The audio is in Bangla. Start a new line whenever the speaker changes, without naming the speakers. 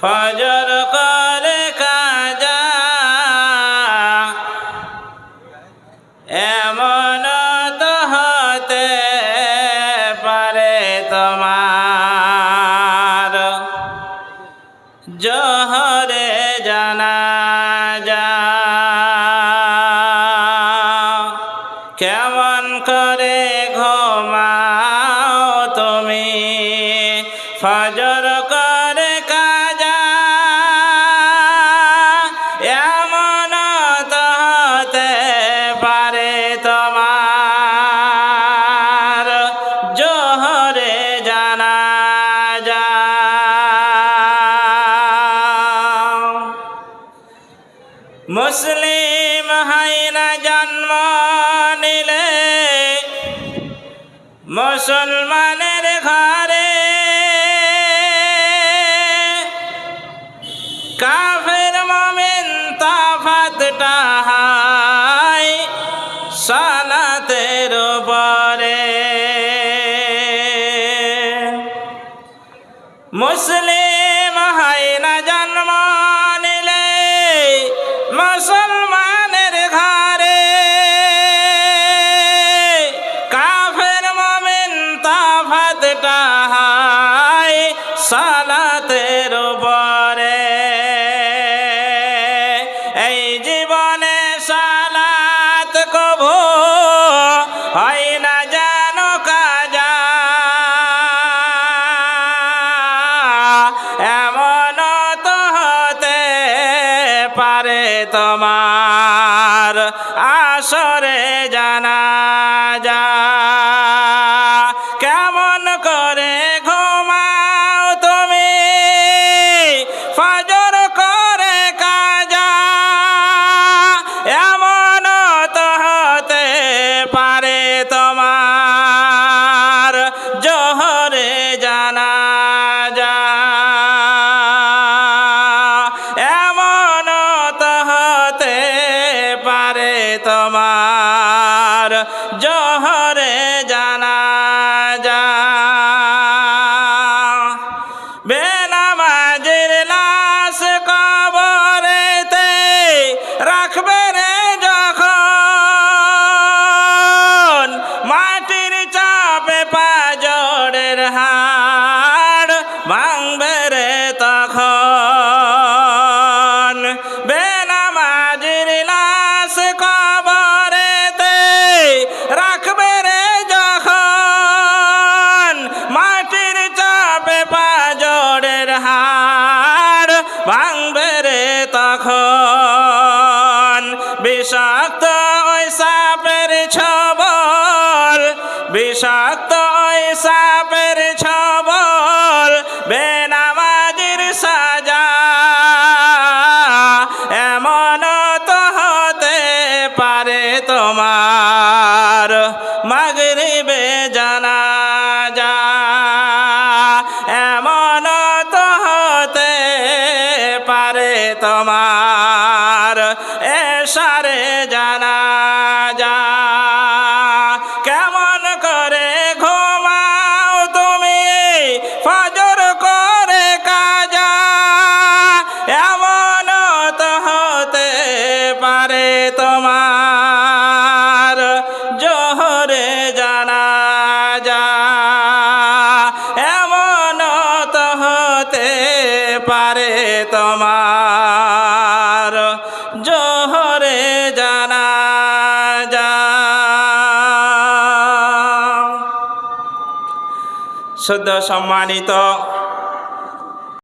ফজর করে কাজা এমন তো হতে পারে তোমার জোহরে জানাজা কেমন করে ঘুমাও তুমি ফজর করে কাজা এমন তো হতে পারে তোমার জোহরে জানাজা মুসলিম হয় না জন্ম নিলে মুসলমানের ঘরে কাফের মুমিন তফাতটা হয় সালাতের উপরে মুসলিম হয় না জন্ম নিলে মুসলমানের ঘরে কাফের মুমিন তফাতটা হয় সালাতের উপরে এই জীবনে সালাত কবু হয় না জানো কাজা এমন তো হতে পারে তোমার আসরে জানাজা কেমন করে ঘুমাও তুমি ফজর করে কাজা এমন তো হতে পারে তোমার জোহরে জানাজা এমন তো হতে পারে তোমার জোহরে জানাজা বেনামাজের লাশ কবরেতে রাখবে রে যখন মাটির চাপে পাজরের হাড় ভাঙবে রে তখন বেনামাজের লাশ কবরেতে রাখবে রে যখন মাটির চাপে পাজরের হাড় ভাঙবে রে তখন বিষাক্ত ওই সাপের ছবল বিষাক্ত ওই সাপের ছবল বেনামাজির সাজা এমন তো হতে পারে তোমার মাগরিবে জানাজা এমন তো হতে পারে তোমার এশারে জানাজা কেমন করে ঘুমাও তুমি ফজর করে কাজা এমন তো হতে পারে তোমার জোহরে জানাজা এমন তো হতে পারে তোমার জোহরে জানাজা শুদ্ধ সম্মানিত